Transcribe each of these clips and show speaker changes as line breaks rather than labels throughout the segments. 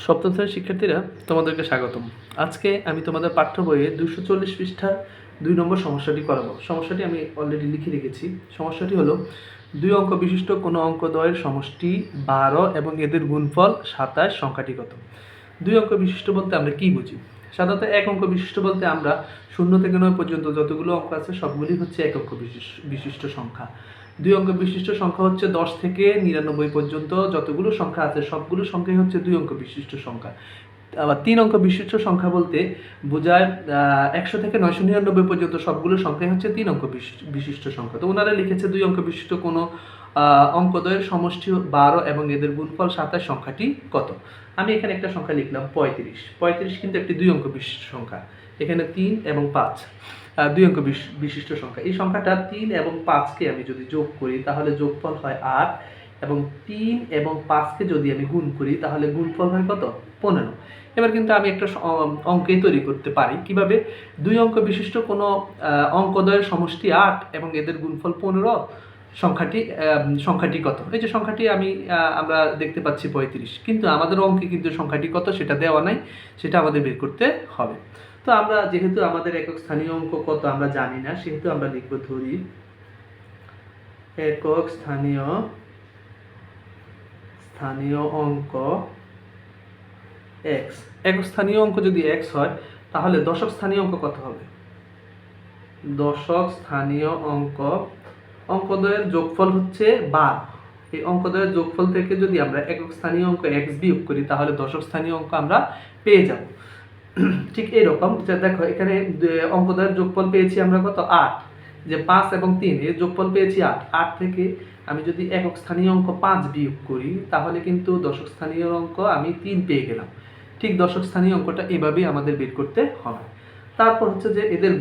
সপ্তম শ্রেণীর শিক্ষার্থীরা তোমাদেরকে স্বাগতম। আজকে আমি তোমাদের পাঠ্য বইয়ে 240 পৃষ্ঠার 2 নম্বর সমস্যাটি করাবো। সমস্যাটি আমি অলরেডি লিখে রেখেছি। সমস্যাটি হলো 2 অঙ্ক বিশিষ্ট কোনো অঙ্কদ্বয়ের সমষ্টি 12 এবং এদের গুণফল 27 সংখ্যাটি কত? 2 অঙ্ক বিশিষ্ট বলতে আমরা কি বুঝি? সাধারণত এক অঙ্ক বিশিষ্ট বলতে আমরা 0 থেকে 9 পর্যন্ত যতগুলো অঙ্ক আছে সবগুলি হচ্ছে এক অঙ্ক বিশিষ্ট সংখ্যা। 2 অঙ্ক বিশিষ্ট সংখ্যা হচ্ছে 10 থেকে 99 পর্যন্ত যতগুলো সংখ্যা আছে সবগুলো সংখ্যাই হচ্ছে 2 অঙ্ক বিশিষ্ট সংখ্যা। আবার 3 অঙ্ক বিশিষ্ট সংখ্যা বলতে বোঝায় 100 থেকে 999 পর্যন্ত সবগুলো সংখ্যাই হচ্ছে 3 অঙ্ক বিশিষ্ট সংখ্যা। তো ওনারা লিখেছে 2 অঙ্ক বিশিষ্ট কোনো অঙ্কদ্বয়ের সমষ্টি 12 এবং এদের গুণফল 27 সংখ্যাটি কত? আমি এখানে একটা সংখ্যা লিখলাম 35। 35 কিন্তু একটি 2 অঙ্ক বিশিষ্ট সংখ্যা। এখানে 3 এবং 5 2 অঙ্ক বিশিষ্ট সংখ্যা। এই সংখ্যাটা 3 এবং 5কে আমি যদি যোগ করি তাহলে যোগফল হয় 8 এবং 3 এবং 5কে যদি আমি গুণ করি তাহলে গুণফল হয় কত? 15। এবার কিন্তু আমি একটা অঙ্কে তৈরি করতে পারি কিভাবে? 2 অঙ্ক বিশিষ্ট কোনো অঙ্কদ্বয়ের সমষ্টি 8 এবং এদের গুণফল 15 সংখ্যাটি কত? এই যে সংখ্যাটি আমরা দেখতে পাচ্ছি 35, কিন্তু আমাদের অঙ্কে কিন্তু সংখ্যাটি কত সেটা দেওয়া নাই, সেটা আমাদের বের করতে হবে। তো আমরা যেহেতু আমাদের একক স্থানীয় অঙ্ক কত আমরা জানি না, সেহেতু আমরা লিখব ধরি একক স্থানীয় অঙ্ক x। একক স্থানীয় অঙ্ক যদি x হয় তাহলে দশক স্থানীয় অঙ্ক কত হবে? দশক স্থানীয় অঙ্কদ্বয়ের যোগফল হচ্ছে 12। এই অঙ্কদ্বয়ের যোগফল থেকে যদি আমরা একক স্থানীয় অঙ্ক x বিয়োগ করি তাহলে দশক স্থানীয় অঙ্ক আমরা পেয়ে যাব। ঠিক এইরকম যে দেখো এখানে অঙ্কদ্বয়ের যোগফল পেয়েছি আমরা কত? 8। যে 5 এবং 3 এর যোগফল পেয়েছি 8। 8 থেকে আমি যদি একক স্থানীয় অঙ্ক 5 বিয়োগ করি তাহলে কিন্তু দশক স্থানীয় অঙ্ক আমি 3 পেয়ে গেলাম। ঠিক দশক স্থানীয় অঙ্কটা এভাবেই আমাদের বের করতে হবে। তারপর হচ্ছে যে এদের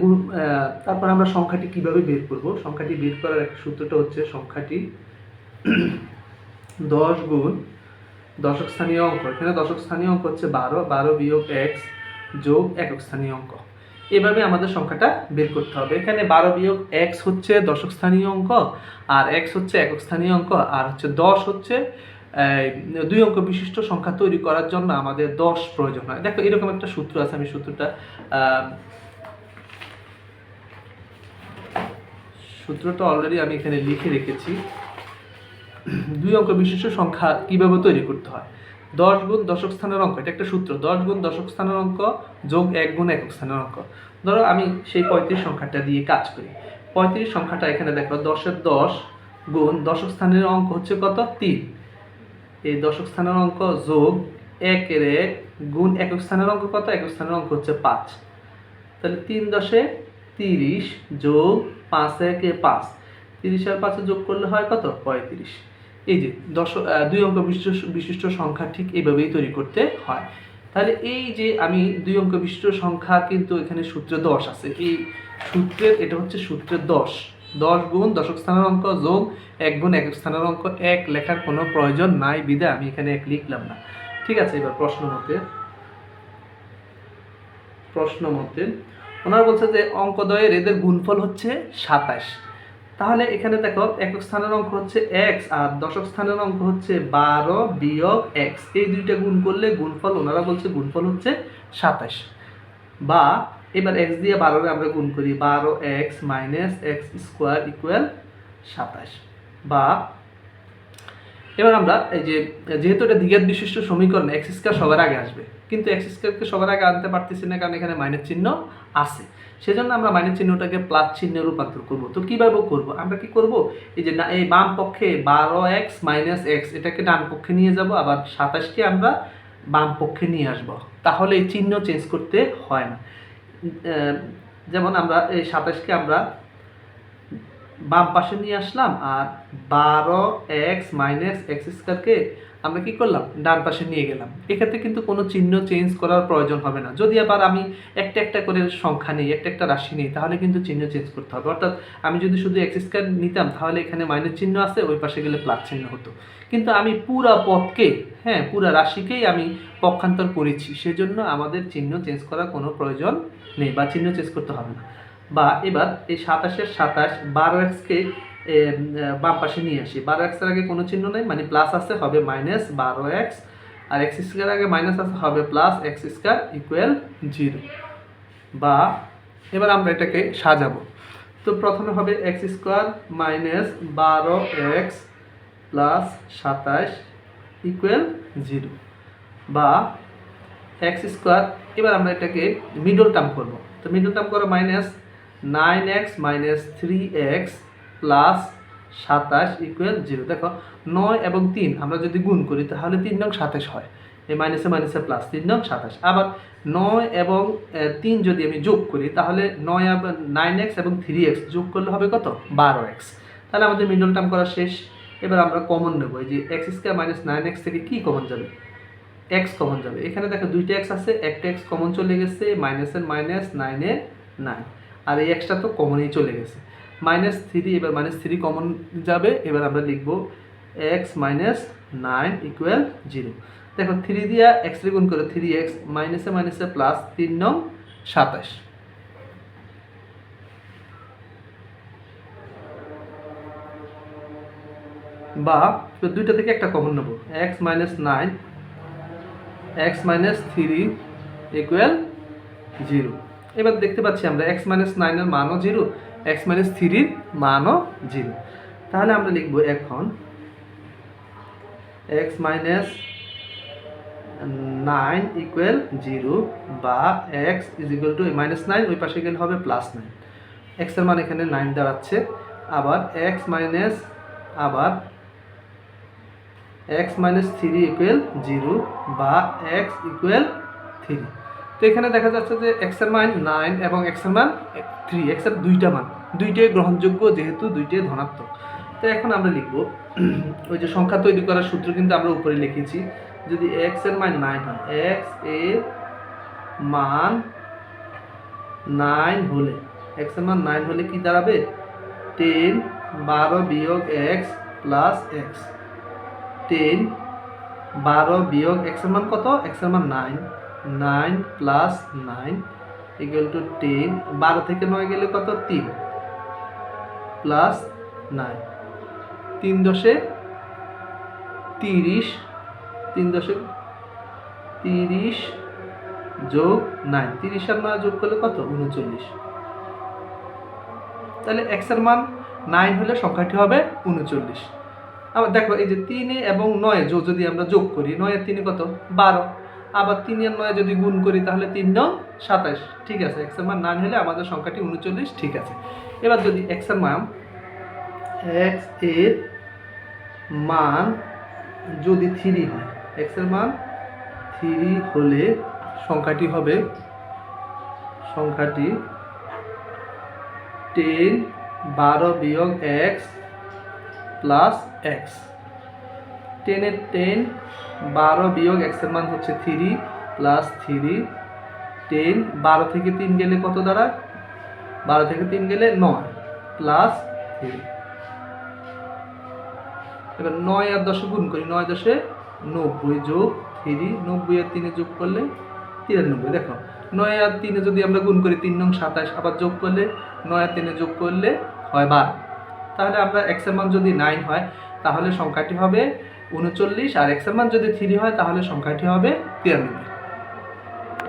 তারপর আমরা সংখ্যাটি কিভাবে বের করব? সংখ্যাটি বের করার একটা সূত্রটা হচ্ছে সংখ্যাটি 10 গুণ দশক স্থানীয় অঙ্ক। এখানে দশক স্থানীয় অঙ্ক হচ্ছে 12, 12 বিয়োগ x যোগ একক স্থানীয় অঙ্ক। এভাবে আমাদের সংখ্যাটা বের করতে হবে। এখানে 12 বিয়োগ x হচ্ছে দশক স্থানীয় অঙ্ক, আর x হচ্ছে একক স্থানীয় অঙ্ক, আর হচ্ছে 10 হচ্ছে 2 অঙ্ক বিশিষ্ট সংখ্যা তৈরি করার জন্য আমাদের 10 প্রয়োজন হয়। দেখো এরকম একটা সূত্র আছে, আমি সূত্রটা অলরেডি আমি এখানে লিখে রেখেছি। 2 অঙ্ক বিশিষ্ট সংখ্যা কিভাবে তৈরি করতে হয়? 10 গুণ দশক স্থানের অঙ্ক, এটা একটা সূত্র। 10 গুণ দশক স্থানের অঙ্ক যোগ 1 গুণ একক স্থানের অঙ্ক। ধরো আমি সেই 35 সংখ্যাটা দিয়ে কাজ করি। 35 সংখ্যাটা এখানে দেখো 10-এর 10 গুণ দশক স্থানের অঙ্ক হচ্ছে কত? 3। এই দশক স্থানের অঙ্ক যোগ 1-এর 1 গুণ একক স্থানের অঙ্ক কত? একক স্থানের অঙ্ক হচ্ছে 5। তাহলে 3-10-এ 30 যোগ 5-এ 5। 30 আর 5 যোগ করলে হয় কত? 35। এই যে 2 অঙ্ক বিশিষ্ট সংখ্যা ঠিক এইভাবেই তৈরি করতে হয়। তাহলে এই যে আমি 2 অঙ্ক বিশিষ্ট সংখ্যা কিন্তু এখানে সূত্রে 10 আছে। এই সূত্রের এটা হচ্ছে সূত্রের 10। 10 গুণ দশক স্থানের অঙ্ক যোগ 1 গুণ একক স্থানের অঙ্ক। 1 লেখার কোনো প্রয়োজন নাই বিধায় আমি এখানে 1 লিখলাম না। ঠিক আছে, এবার প্রশ্ন মতে ওনারা বলছে যে অঙ্কদ্বয়ের এদের গুণফল হচ্ছে 27। তাহলে এখানে দেখো একক স্থানের অঙ্ক হচ্ছে x আর দশক স্থানের অঙ্ক হচ্ছে 12 বিয়োগ x। এই দুইটা গুণ করলে গুণফল, ওনারা বলছে গুণফল হচ্ছে 27। বা এবার x দিয়ে 12 আমরা গুণ করি, 12x minus x square equal 27। বা এবার আমরা এই যেহেতু এটা দ্বিঘাত বিশিষ্ট সমীকরণ, x স্কয়ার সবার আগে আসবে, কিন্তু x স্কয়ারকে সবার আগে আনতে পারতেছি না কারণ এখানে মাইনাস চিহ্ন আছে। সেজন্য আমরা মাইনাস চিহ্নটাকে প্লাস চিহ্নে রূপান্তর করব। তো কিভাবে করব? আমরা কি করব, এই যে এই বাম পক্ষে 12x মাইনাস x এটাকে ডান পক্ষে নিয়ে যাব, আবার 27কে আমরা বাম পক্ষে নিয়ে আসব। তাহলে এই চিহ্ন চেঞ্জ করতে হয় না। যেমন আমরা এই 27কে আমরা বাম পাশে নিয়ে আসলাম, আর 12x মাইনাস x স্কয়ারকে আমরা কি করলাম? ডান পাশে নিয়ে গেলাম। এক্ষেত্রে কিন্তু কোনো চিহ্ন চেঞ্জ করার প্রয়োজন হবে না। যদি আবার আমি একটা একটা করে সংখ্যা নিই, একটা একটা রাশি নিই, তাহলে কিন্তু চিহ্ন চেঞ্জ করতে হবে। অর্থাৎ আমি যদি শুধু x স্কয়ার নিতাম তাহলে এখানে মাইনাস চিহ্ন আছে, ওই পাশে গেলে প্লাস চিহ্ন হতো। কিন্তু আমি পুরা পদকে, পুরা রাশিকেই আমি পক্ষান্তর করেছি, সেজন্য আমাদের চিহ্ন চেঞ্জ করার কোনো প্রয়োজন নেই বা চিহ্ন চেঞ্জ করতে হবে না। বা এবার এই 27-এর 27 12xকে বাম পাশে নিয়ে আসি। 12x এর আগে কোনো চিহ্ন নেই, মানে প্লাস আছে, হবে মাইনাস 12x আর এক্স স্কোয়ার আগে মাইনাস আছে হবে প্লাস এক্স স্কোয়ার ইকুয়াল 0। বা এবার আমরা এটাকে সাজাবো। তো প্রথমে হবে x square minus 12x plus 27 equal 0। বা এক্স স্কোয়ার, এবার আমরা এটাকে মিডল টার্ম করব। তো মিডল টার্ম করো minus 9x minus 3x plus 27 equal 0। দেখো 9 এবং 3 আমরা যদি গুণ করি তাহলে 3 নং 27 হয়, এই মাইনাসে মাইনাসে প্লাস 3 নং 27। আবার 9 এবং 3 যদি আমি যোগ করি তাহলে 9x এবং 3x যোগ করলে হবে কত 12x। তাহলে আমাদের মিডল টার্ম করা শেষ। এবার আমরা কমন নেব, এই যে এক্স স্কোয়ার মাইনাস 9x থেকে কি কমন যাবে, এক্স কমন যাবে। এখানে দেখো দুইটা এক্স আছে, একটা এক্স কমন চলে গেছে, মাইনাসের মাইনাস 9 এর 9, আর এই এক্সটা তো কমনই চলে গেছে -3। এবার -3 কমন যাবে। এবার আমরা লিখব এক্স মাইনাস 9 ইকুয়াল 0। দেখো 3 দিয়া এক্স রে গুণ করে 3x মাইনাসে মাইনাসে প্লাস 3 নং 27। বা দুইটা থেকে একটা কমন নেব, x minus 9 x minus 3 equal 0। এবার দেখতে পাচ্ছি আমরা এক্স মাইনাস 9 এর মানও 0, এক্স মাইনাস 3 এর মানও 0। তাহলে আমরা লিখব এখন এক্স মাইনাস 9 ইকুয়াল 0 বা এক্স ইজ ইকুয়াল টু -9 ওই পাশে গেলে হবে +9। এক্স এর মান এখানে 9 দাঁড়াচ্ছে। আবার x minus x minus 3 equal 0 বা x ইকুয়াল 3। তো এখানে দেখা যাচ্ছে যে x এর মান 9 এবং x এর মান 3, x এর দুইটা মান, দুইটাই গ্রহণযোগ্য যেহেতু দুইটাই ধনাত্মক। তো এখন আমরা লিখব ওই যে সংখ্যা তৈরি করার সূত্র কিন্তু আমরা উপরে লিখেছি। যদি x এর মান 9 হয়, x এর মান 9 হলে, x এর মান 9 হলে কি দাঁড়াবে 10 12 বিয়োগ x প্লাস x। 10 12 বিয়োগ x এর মান কত, x এর মান 9, 9 প্লাস 9 ইকুয়াল টু 10। 12 থেকে 9 গেলে কত 3 প্লাস 9, 3 দশে 30, 3 দশে 30 যোগ 9, 30 আর 9 যোগ করলে কত 39। তাহলে x এর মান 9 হলে সংখ্যাটি হবে 39। আবার দেখো এই যে 3 এবং 9 যদি আমরা যোগ করি, 9 আর 3 কত 12, আবার 3 আর 9 যদি গুণ করি তাহলে 3 9 27। ঠিক আছে, x এর মান 9 হলে আমাদের সংখ্যাটি 39। ঠিক আছে, এবার যদি x এর মান যদি 3 হয়, x এর মান 3 হলে সংখ্যাটি হবে 10 12 বিয়োগ x প্লাস x। 10 এর 10 12 বিয়োগ x এর মান হচ্ছে 3 প্লাস 3। 10 12 থেকে 3 গেলে কত দাঁড়ায়, 12 থেকে 3 গেলে 9 প্লাস 3। এবার 9 আর 10 গুণ করি, 9 10 90 যোগ 3, 90 আর 3 যোগ করলে 93। দেখো 9 আর 3 যদি আমরা গুণ করি 3 নং 27, আবার যোগ করলে 9 আর 3 যোগ করলে হয় 12। তাহলে আমরা x এর মান যদি 9 হয় তাহলে সংখ্যাটি হবে 39, আর x এর মান যদি 3 হয় তাহলে সংখ্যাটি হবে 93।